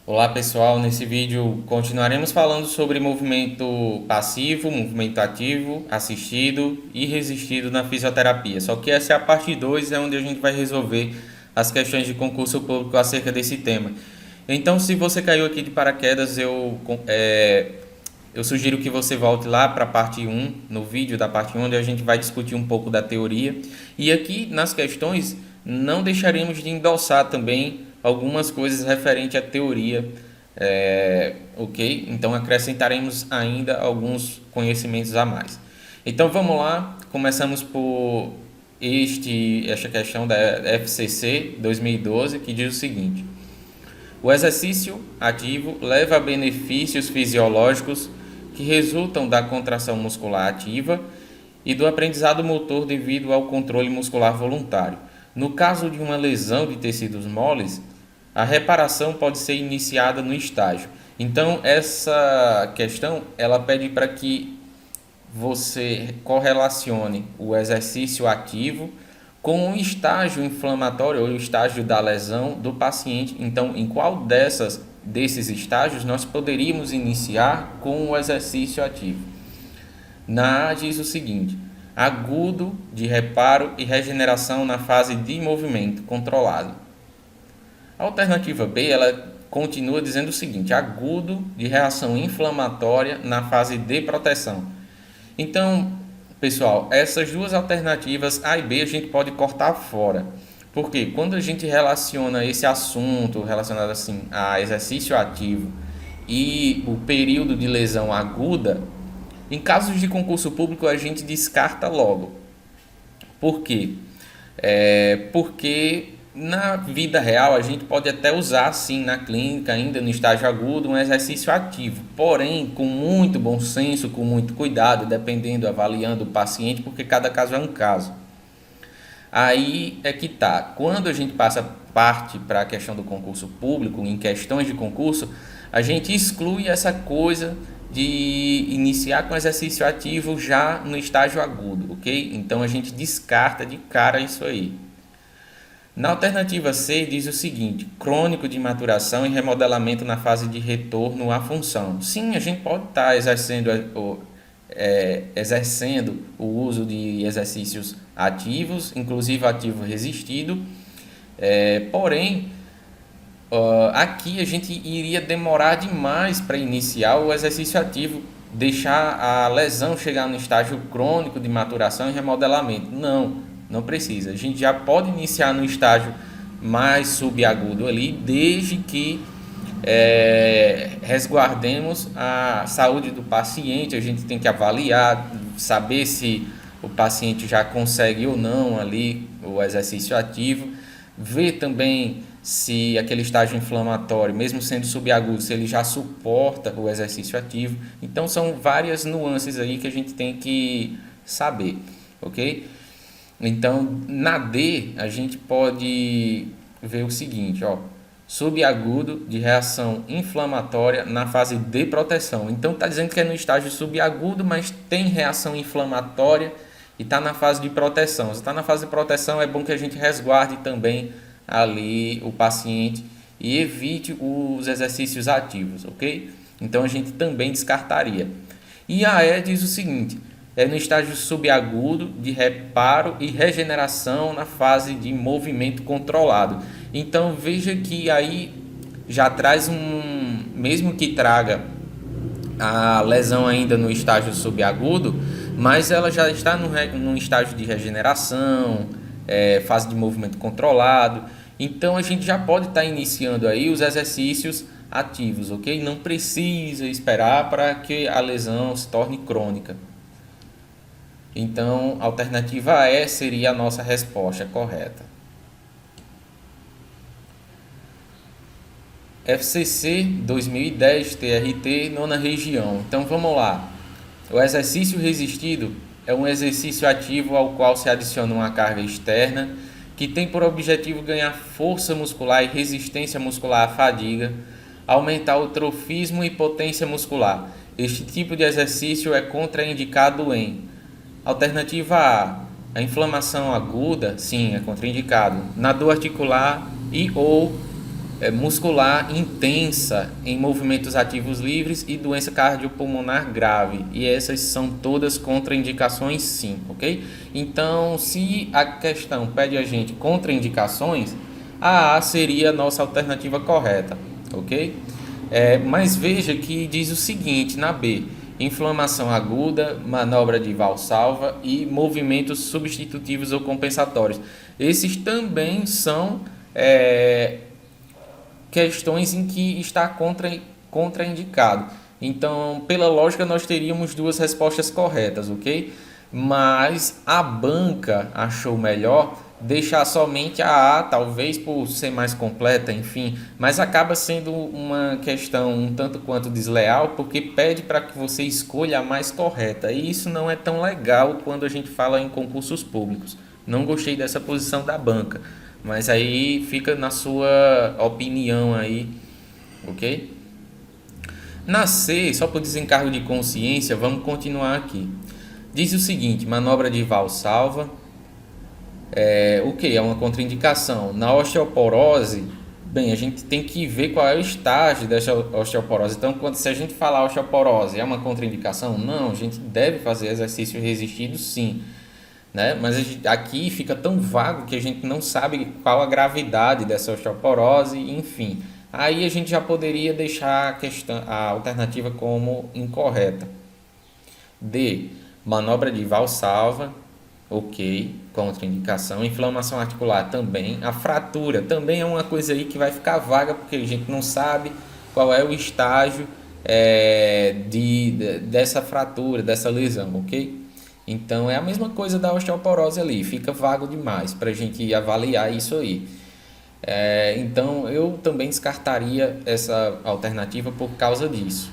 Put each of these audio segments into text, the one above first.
Olá pessoal, nesse vídeo continuaremos falando sobre movimento passivo, movimento ativo, assistido e resistido na fisioterapia. Só que essa é a parte 2, é onde a gente vai resolver as questões de concurso público acerca desse tema. Então, se você caiu aqui de paraquedas, eu sugiro que você volte lá para a parte 1, no vídeo da parte 1, onde a gente vai discutir um pouco da teoria. E aqui nas questões não deixaremos de endossar também algumas coisas referentes à teoria, ok? Então acrescentaremos ainda alguns conhecimentos a mais. Então vamos lá, começamos por esta questão da FCC 2012, que diz o seguinte: o exercício ativo leva a benefícios fisiológicos que resultam da contração muscular ativa e do aprendizado motor devido ao controle muscular voluntário. No caso de uma lesão de tecidos moles, a reparação pode ser iniciada no estágio. Então, essa questão ela pede para que você correlacione o exercício ativo com o estágio inflamatório ou o estágio da lesão do paciente. Então, em qual desses estágios nós poderíamos iniciar com o exercício ativo? Na A diz o seguinte: agudo de reparo e regeneração na fase de movimento controlado. A alternativa B, ela continua dizendo o seguinte: agudo de reação inflamatória na fase de proteção. Então, pessoal, essas duas alternativas A e B a gente pode cortar fora. Porque quando a gente relaciona esse assunto relacionado assim a exercício ativo e o período de lesão aguda, em casos de concurso público a gente descarta logo. Por quê? Porque na vida real a gente pode até usar sim na clínica, ainda no estágio agudo, um exercício ativo, porém com muito bom senso, com muito cuidado, dependendo, avaliando o paciente, porque cada caso é um caso. Aí é que tá, quando a gente parte para a questão do concurso público, em questões de concurso, a gente exclui essa coisa de iniciar com exercício ativo já no estágio agudo, ok? Então a gente descarta de cara isso aí. Na alternativa C diz o seguinte: crônico de maturação e remodelamento na fase de retorno à função. Sim, a gente pode estar exercendo o uso de exercícios ativos, inclusive ativo resistido, porém aqui a gente iria demorar demais para iniciar o exercício ativo, deixar a lesão chegar no estágio crônico de maturação e remodelamento. Não precisa. A gente já pode iniciar no estágio mais subagudo ali, desde que resguardemos a saúde do paciente. A gente tem que avaliar, saber se o paciente já consegue ou não ali o exercício ativo, ver também se aquele estágio inflamatório, mesmo sendo subagudo, se ele já suporta o exercício ativo. Então são várias nuances aí que a gente tem que saber, ok? Então na D a gente pode ver o seguinte, ó: subagudo de reação inflamatória na fase de proteção. Então está dizendo que é no estágio subagudo, mas tem reação inflamatória e está na fase de proteção. Se está na fase de proteção, é bom que a gente resguarde também ali o paciente e evite os exercícios ativos, ok? Então a gente também descartaria. E a E diz o seguinte: é no estágio subagudo de reparo e regeneração na fase de movimento controlado. Então veja que aí já traz mesmo que traga a lesão ainda no estágio subagudo, mas ela já está num estágio de regeneração, fase de movimento controlado. Então a gente já pode estar iniciando aí os exercícios ativos, ok? Não precisa esperar para que a lesão se torne crônica. Então, a alternativa E seria a nossa resposta correta. FCC 2010 TRT, nona região. Então, vamos lá. O exercício resistido é um exercício ativo ao qual se adiciona uma carga externa que tem por objetivo ganhar força muscular e resistência muscular à fadiga, aumentar o trofismo e potência muscular. Este tipo de exercício é contraindicado em alternativa A inflamação aguda, sim, é contraindicado, na dor articular e ou muscular intensa em movimentos ativos livres e doença cardiopulmonar grave. E essas são todas contraindicações, sim, ok? Então, se a questão pede a gente contraindicações, a seria a nossa alternativa correta, ok? Mas veja que diz o seguinte na B: inflamação aguda, manobra de Valsalva e movimentos substitutivos ou compensatórios. Esses também são questões em que está contraindicado. Então, pela lógica, nós teríamos duas respostas corretas, ok? Mas a banca achou melhor deixar somente a talvez por ser mais completa, enfim, mas acaba sendo uma questão um tanto quanto desleal, porque pede para que você escolha a mais correta, e isso não é tão legal quando a gente fala em concursos públicos. Não gostei dessa posição da banca, mas aí fica na sua opinião aí, ok? Na C, só por desencargo de consciência, vamos continuar aqui. Diz o seguinte: manobra de Valsalva, o que? É uma contraindicação. Na osteoporose, bem, a gente tem que ver qual é o estágio dessa osteoporose. Então, se a gente falar osteoporose é uma contraindicação? Não, a gente deve fazer exercício resistido, sim. Né? Mas aqui fica tão vago que a gente não sabe qual a gravidade dessa osteoporose, enfim. Aí a gente já poderia deixar a alternativa como incorreta. D. Manobra de Valsalva, ok, contraindicação. Inflamação articular também. A fratura também é uma coisa aí que vai ficar vaga porque a gente não sabe qual é o estágio dessa fratura, dessa lesão, ok? Então é a mesma coisa da osteoporose ali, fica vago demais para a gente avaliar isso aí. Então eu também descartaria essa alternativa por causa disso.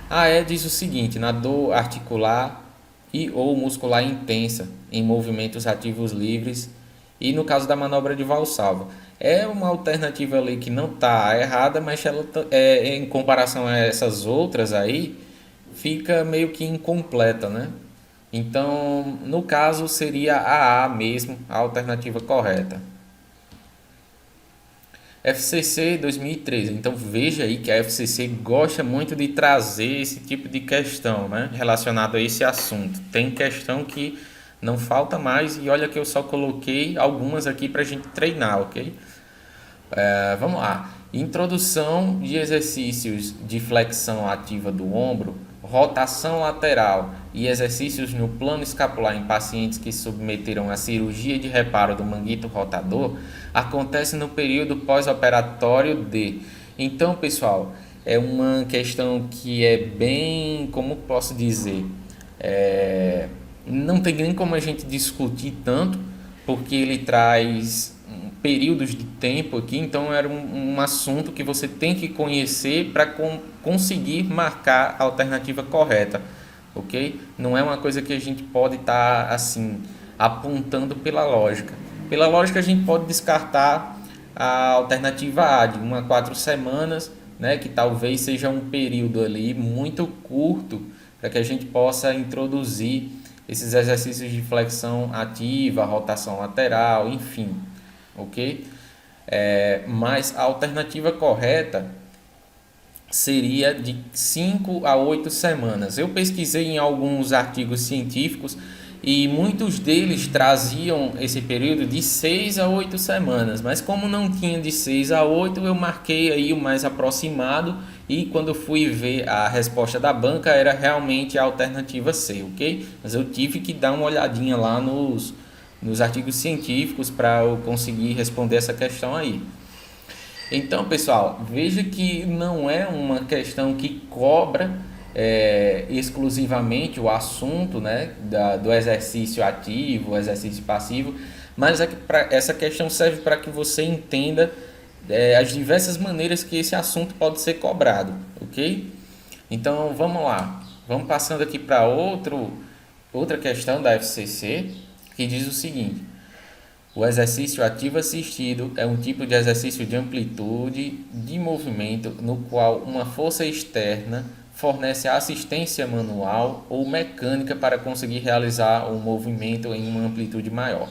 A E diz o seguinte: na dor articular e ou muscular intensa em movimentos ativos livres e no caso da manobra de Valsalva. É uma alternativa ali que não está errada, mas ela em comparação a essas outras aí, fica meio que incompleta, né? Então, no caso, seria a A mesmo, a alternativa correta. FCC 2013. Então, veja aí que a FCC gosta muito de trazer esse tipo de questão, né, relacionado a esse assunto. Tem questão que não falta mais e olha que eu só coloquei algumas aqui para a gente treinar, ok? Vamos lá. Introdução de exercícios de flexão ativa do ombro, rotação lateral e exercícios no plano escapular em pacientes que submeteram a cirurgia de reparo do manguito rotador acontece no período pós-operatório de. Então, pessoal, é uma questão que é bem, como posso dizer, não tem nem como a gente discutir tanto, porque ele traz períodos de tempo aqui, então era um assunto que você tem que conhecer para conseguir marcar a alternativa correta, ok? Não é uma coisa que a gente pode estar assim apontando pela lógica. Pela lógica a gente pode descartar a alternativa A de 1 a 4 semanas, né, que talvez seja um período ali muito curto para que a gente possa introduzir esses exercícios de flexão ativa, rotação lateral, enfim, ok? Mas a alternativa correta seria de 5 a 8 semanas. Eu pesquisei em alguns artigos científicos e muitos deles traziam esse período de 6 a 8 semanas, mas como não tinha de 6 a 8, eu marquei aí o mais aproximado e quando fui ver a resposta da banca era realmente a alternativa C, ok? Mas eu tive que dar uma olhadinha lá nos artigos científicos para eu conseguir responder essa questão aí. Então, pessoal, veja que não é uma questão que cobra exclusivamente o assunto, né, do exercício ativo, exercício passivo, mas essa questão serve para que você entenda as diversas maneiras que esse assunto pode ser cobrado, ok? Então, vamos lá. Vamos passando aqui para outra questão da FCC, que diz o seguinte: o exercício ativo assistido é um tipo de exercício de amplitude de movimento no qual uma força externa fornece assistência manual ou mecânica para conseguir realizar o movimento em uma amplitude maior.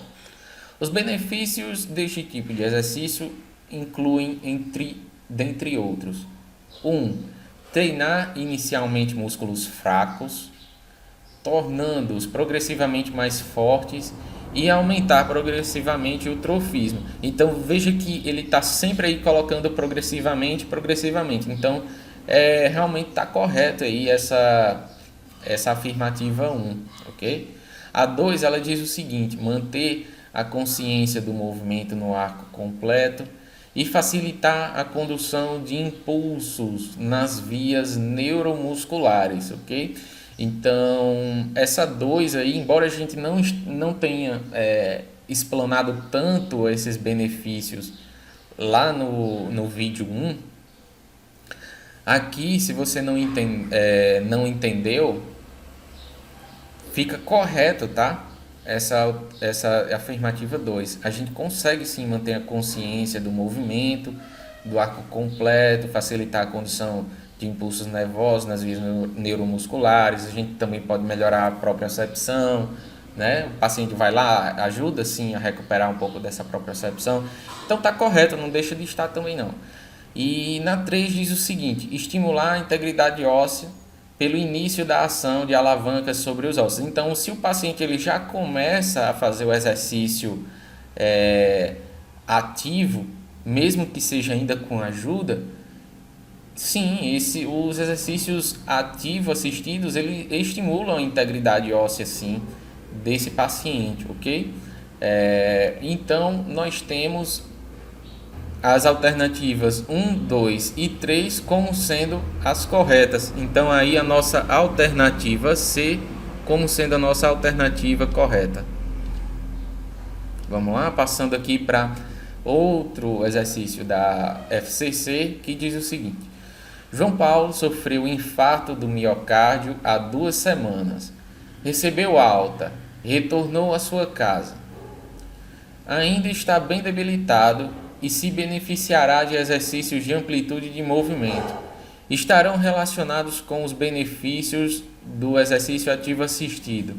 Os benefícios deste tipo de exercício incluem dentre outros: 1. Treinar inicialmente músculos fracos, tornando-os progressivamente mais fortes e aumentar progressivamente o trofismo. Então veja que ele está sempre aí colocando progressivamente. Então realmente está correto aí essa afirmativa 1, ok? A 2 ela diz o seguinte: manter a consciência do movimento no arco completo e facilitar a condução de impulsos nas vias neuromusculares, ok? Então, essa 2 aí, embora a gente não tenha explanado tanto esses benefícios lá no vídeo 1, aqui, se você não entendeu, fica correto, tá? Essa afirmativa 2. A gente consegue sim manter a consciência do movimento, do arco completo, facilitar a condução de impulsos nervosos nas vias neuromusculares. A gente também pode melhorar a propriocepção, né? O paciente vai lá, ajuda sim a recuperar um pouco dessa propriocepção. Então tá correto, não deixa de estar também não. E na 3 diz o seguinte: estimular a integridade óssea pelo início da ação de alavancas sobre os ossos. Então, se o paciente ele já começa a fazer o exercício ativo, mesmo que seja ainda com ajuda, sim, os exercícios ativos assistidos ele estimulam a integridade óssea, sim, desse paciente, ok? Então, nós temos as alternativas 1, 2 e 3 como sendo as corretas. Então aí a nossa alternativa C como sendo a nossa alternativa correta. Vamos lá, passando aqui para outro exercício da FCC que diz o seguinte: João Paulo sofreu infarto do miocárdio há 2 semanas. Recebeu alta, retornou à sua casa. Ainda está bem debilitado e se beneficiará de exercícios de amplitude de movimento. Estarão relacionados com os benefícios do exercício ativo assistido.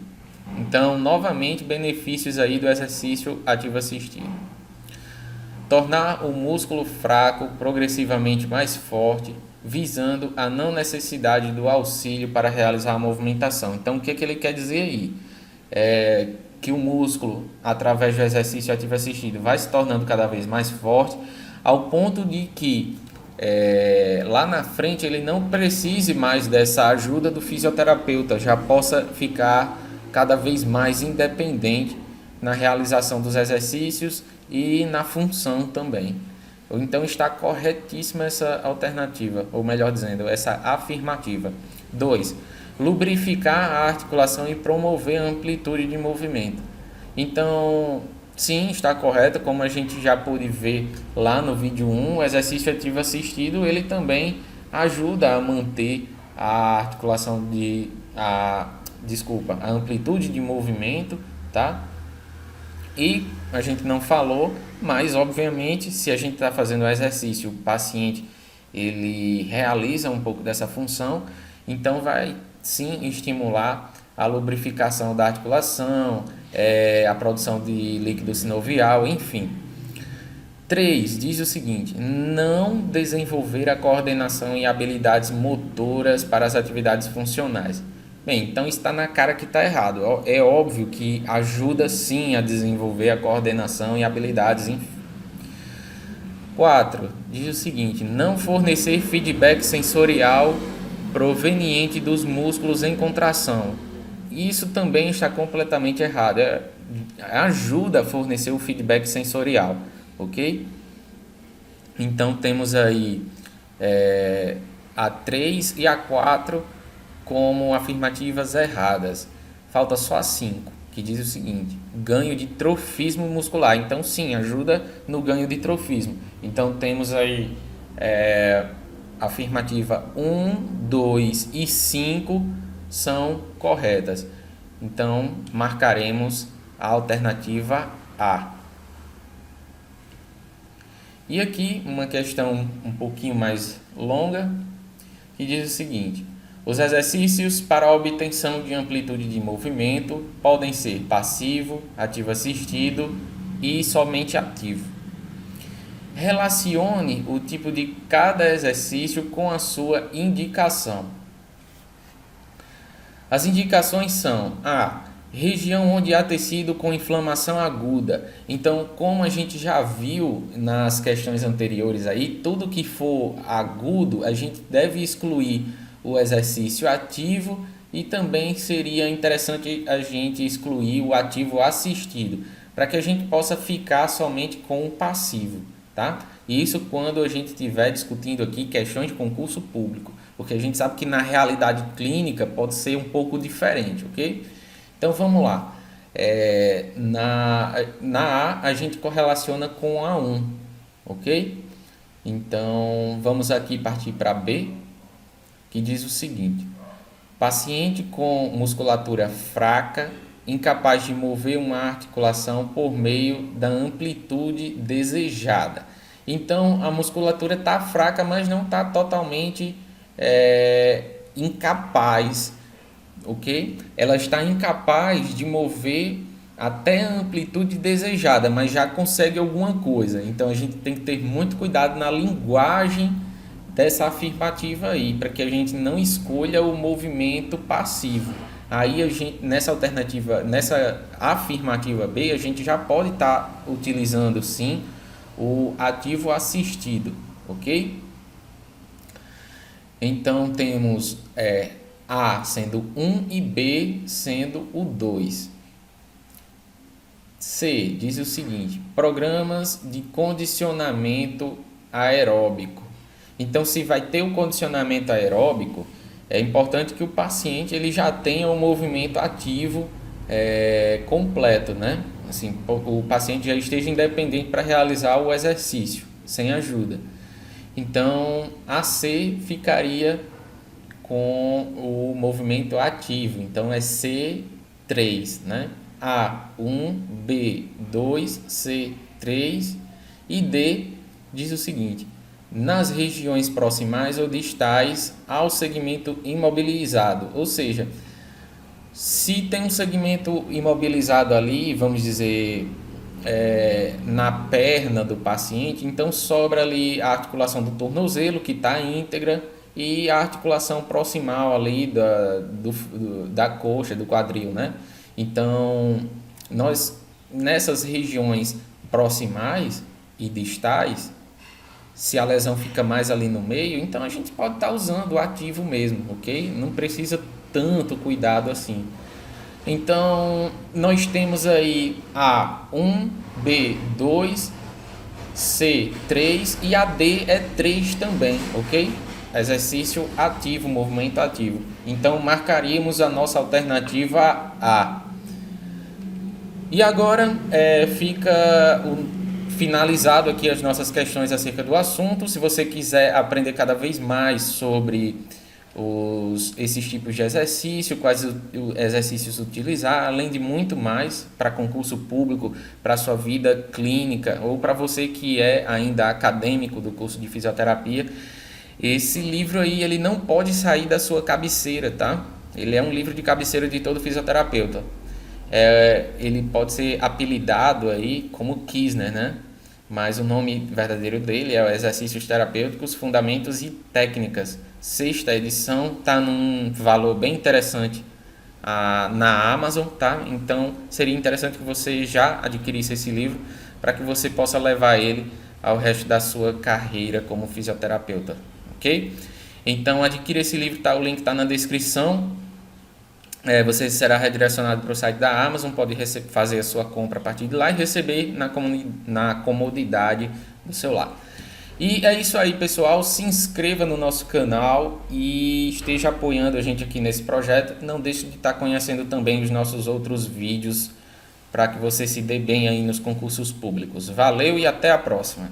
Então, novamente, benefícios aí do exercício ativo assistido. Tornar o músculo fraco progressivamente mais forte, visando a não necessidade do auxílio para realizar a movimentação. Então, o que ele quer dizer aí? Que o músculo, através do exercício ativo assistido, vai se tornando cada vez mais forte, ao ponto de que lá na frente ele não precise mais dessa ajuda do fisioterapeuta, já possa ficar cada vez mais independente na realização dos exercícios e na função também. Então está corretíssima essa alternativa, ou melhor dizendo, essa afirmativa. 2. Lubrificar a articulação e promover a amplitude de movimento. Então, sim, está correto, como a gente já pôde ver lá no vídeo 1, o exercício ativo assistido, ele também ajuda a manter a articulação a amplitude de movimento, tá? E a gente não falou, mas obviamente, se a gente está fazendo o exercício, o paciente ele realiza um pouco dessa função, então vai sim estimular a lubrificação da articulação, a produção de líquido sinovial, enfim. 3. Diz o seguinte: não desenvolver a coordenação e habilidades motoras para as atividades funcionais. Bem, então está na cara que está errado. É óbvio que ajuda sim a desenvolver a coordenação e habilidades. 4. Diz o seguinte: não fornecer feedback sensorial proveniente dos músculos em contração. Isso também está completamente errado. Ajuda a fornecer o feedback sensorial, ok? Então temos aí a 3 e a 4 como afirmativas erradas. Falta só a 5, que diz o seguinte: ganho de trofismo muscular. Então sim, ajuda no ganho de trofismo. Então temos aí afirmativa 1, 2 e 5 são corretas. Então marcaremos a alternativa A. E aqui uma questão um pouquinho mais longa que diz o seguinte: os exercícios para a obtenção de amplitude de movimento podem ser passivo, ativo assistido e somente ativo. Relacione o tipo de cada exercício com a sua indicação. As indicações são: A. Região onde há tecido com inflamação aguda. Então, como a gente já viu nas questões anteriores aí, tudo que for agudo, a gente deve excluir o exercício ativo e também seria interessante a gente excluir o ativo assistido, para que a gente possa ficar somente com o passivo, tá? Isso quando a gente estiver discutindo aqui questões de concurso público, porque a gente sabe que na realidade clínica pode ser um pouco diferente, ok? Então vamos lá. Na A gente correlaciona com A1, ok? Então vamos aqui partir para B, que diz o seguinte: paciente com musculatura fraca, incapaz de mover uma articulação por meio da amplitude desejada. Então a musculatura está fraca, mas não está totalmente incapaz, ok? Ela está incapaz de mover até a amplitude desejada, mas já consegue alguma coisa. Então a gente tem que ter muito cuidado na linguagem dessa afirmativa aí, para que a gente não escolha o movimento passivo. Aí a gente, nessa alternativa, nessa afirmativa B, a gente já pode estar utilizando sim o ativo assistido, ok? Então temos A sendo 1 e B sendo o 2. C diz o seguinte: programas de condicionamento aeróbico. Então, se vai ter o condicionamento aeróbico, é importante que o paciente ele já tenha o movimento ativo completo, né? Assim, o paciente já esteja independente para realizar o exercício, sem ajuda. Então, a C ficaria com o movimento ativo. Então, é C3, né? A1, B2, C3 e D diz o seguinte: nas regiões proximais ou distais ao segmento imobilizado. Ou seja, se tem um segmento imobilizado ali, vamos dizer, na perna do paciente, então sobra ali a articulação do tornozelo, que está íntegra, e a articulação proximal ali da coxa, do quadril, né? Então, nós nessas regiões proximais e distais, se a lesão fica mais ali no meio, então a gente pode estar usando o ativo mesmo, ok? Não precisa tanto cuidado assim. Então, nós temos aí A1, B2, C3 e a D é 3 também, ok? Exercício ativo, movimento ativo. Então, marcaríamos a nossa alternativa A. E agora fica finalizado aqui as nossas questões acerca do assunto. Se você quiser aprender cada vez mais sobre esses tipos de exercício, quais exercícios utilizar, além de muito mais para concurso público, para a sua vida clínica ou para você que é ainda acadêmico do curso de fisioterapia, esse livro aí ele não pode sair da sua cabeceira, tá? Ele é um livro de cabeceira de todo fisioterapeuta. Ele pode ser apelidado aí como Kistner, né? Mas o nome verdadeiro dele é Exercícios Terapêuticos, Fundamentos e Técnicas. 6ª edição, está num valor bem interessante na Amazon, tá? Então seria interessante que você já adquirisse esse livro para que você possa levar ele ao resto da sua carreira como fisioterapeuta, ok? Então adquira esse livro, tá? O link está na descrição. Você será redirecionado para o site da Amazon, pode fazer a sua compra a partir de lá e receber na comodidade do seu lar. E é isso aí, pessoal. Se inscreva no nosso canal e esteja apoiando a gente aqui nesse projeto. Não deixe de estar conhecendo também os nossos outros vídeos para que você se dê bem aí nos concursos públicos. Valeu e até a próxima!